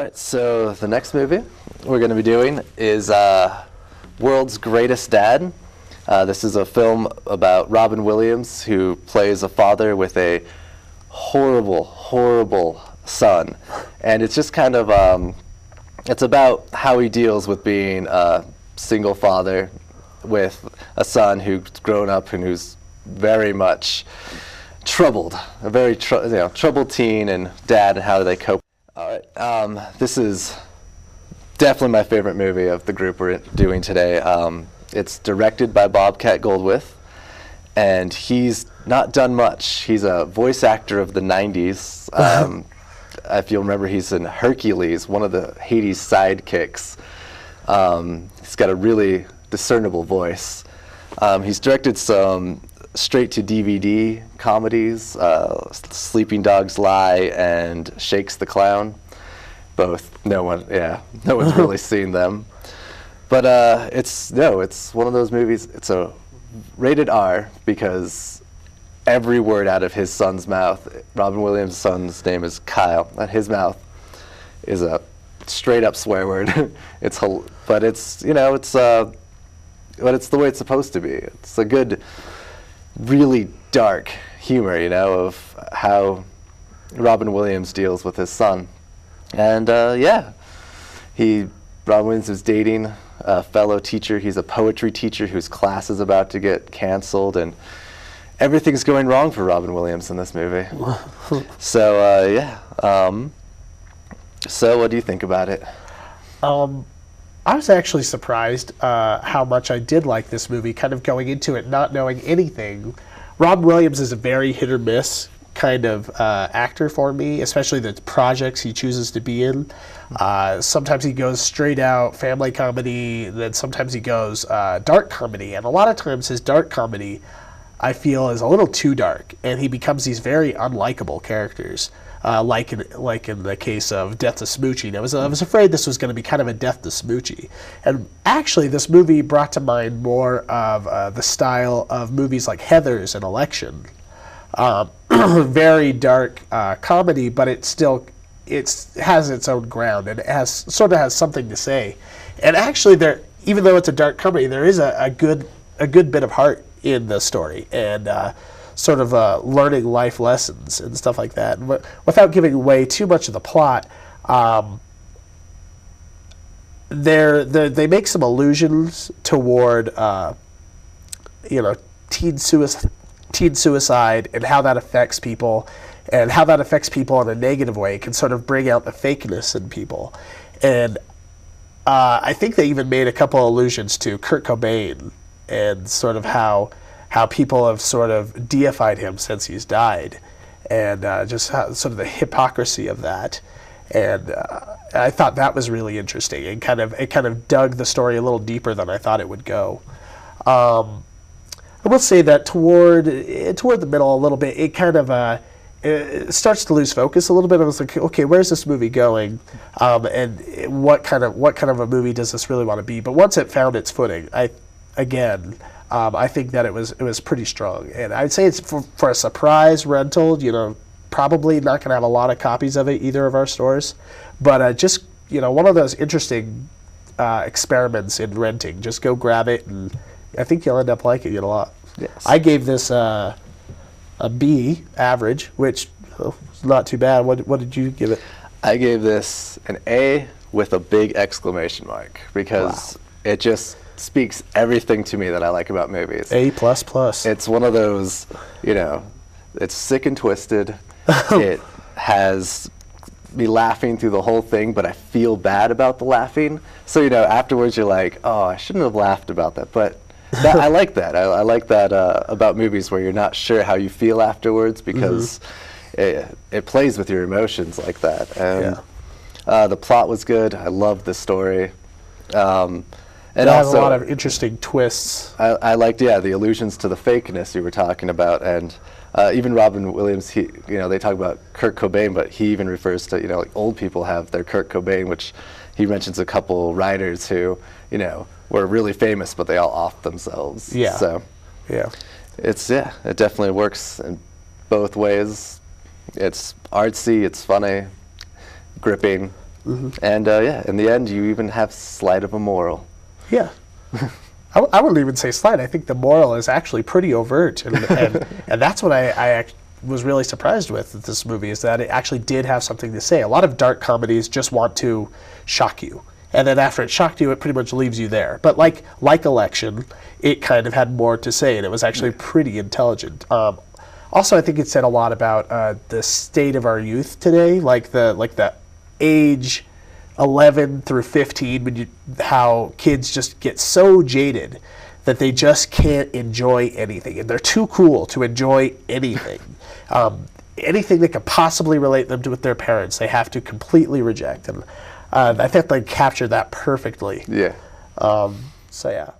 right, so the next movie we're going to be doing is World's Greatest Dad. This is a film about Robin Williams, who plays a father with a horrible, horrible son. And it's just kind of, it's about how he deals with being a single father with a son who's grown up and who's very much troubled, a very troubled teen and dad, and how they cope. All right, this is definitely my favorite movie of the group we're doing today. It's directed by Bobcat Goldthwait, and he's not done much. He's a voice actor of the 90s. If you'll remember, he's in Hercules, one of the Hades sidekicks. He's got a really discernible voice. He's directed some straight-to-DVD comedies, Sleeping Dogs Lie and Shakes the Clown. Both, no one's really seen them. But it's one of those movies. It's a rated R because every word out of his son's mouth, Robin Williams' son's name is Kyle, and his mouth is a straight-up swear word. But it's the way it's supposed to be. It's a good, really dark humor, of how Robin Williams deals with his son. And Robin Williams is dating a fellow teacher. He's a poetry teacher whose class is about to get canceled, and everything's going wrong for Robin Williams in this movie. So so what do you think about it? I was actually surprised how much I did like this movie, kind of going into it not knowing anything. Robin Williams is a very hit or miss kind of actor for me, especially the projects he chooses to be in. Sometimes he goes straight out family comedy, then sometimes he goes dark comedy, and a lot of times his dark comedy I feel is a little too dark, and he becomes these very unlikable characters. Like in the case of Death to Smoochie. I was afraid this was going to be kind of a Death to Smoochie. And actually, this movie brought to mind more of the style of movies like Heathers and Election. Very dark comedy, but it has its own ground, and it sort of has something to say. And actually, even though it's a dark comedy, there is a good bit of heart in the story, and sort of learning life lessons and stuff like that. But without giving away too much of the plot, they make some allusions toward teen suicide and how that affects people, and how that affects people in a negative way. It can sort of bring out the fakeness in people. And I think they even made a couple allusions to Kurt Cobain and sort of how people have sort of deified him since he's died, and just sort of the hypocrisy of that. And I thought that was really interesting, and it kind of dug the story a little deeper than I thought it would go. I will say that toward the middle a little bit, it kind of it starts to lose focus a little bit. I was like, okay, where's this movie going, and what kind of a movie does this really want to be? But once it found its footing, I think that it was pretty strong, and I'd say it's for a surprise rental. Probably not going to have a lot of copies of it either of our stores, but just one of those interesting experiments in renting. Just go grab it, and I think you'll end up liking it a lot. Yes. I gave this a B average, which is not too bad. What did you give it? I gave this an A with a big exclamation mark, because it just speaks everything to me that I like about movies. A++. It's one of those, it's sick and twisted. It has me laughing through the whole thing, but I feel bad about the laughing. So, afterwards you're like, oh, I shouldn't have laughed about that. But I like that. I like that about movies where you're not sure how you feel afterwards, because it plays with your emotions like that. And the plot was good. I loved the story. And it also has a lot of interesting twists. I liked, the allusions to the fakeness you were talking about, and even Robin Williams. They talk about Kurt Cobain, but he even refers to like old people have their Kurt Cobain, which he mentions a couple writers who were really famous, but they all offed themselves. Yeah. So it definitely works in both ways. It's artsy, it's funny, gripping. And yeah, in the end, you even have slight of a moral. Yeah. I wouldn't even say slight. I think the moral is actually pretty overt, and that's what I was really surprised with this movie, is that it actually did have something to say. A lot of dark comedies just want to shock you, and then after it shocked you, it pretty much leaves you there. But like Election, it kind of had more to say, and it was actually pretty intelligent. Also, I think it said a lot about the state of our youth today, like the age 11 through 15, how kids just get so jaded that they just can't enjoy anything, and they're too cool to enjoy anything. Anything that could possibly relate them to with their parents, they have to completely reject. And I think they captured that perfectly. Yeah. So yeah.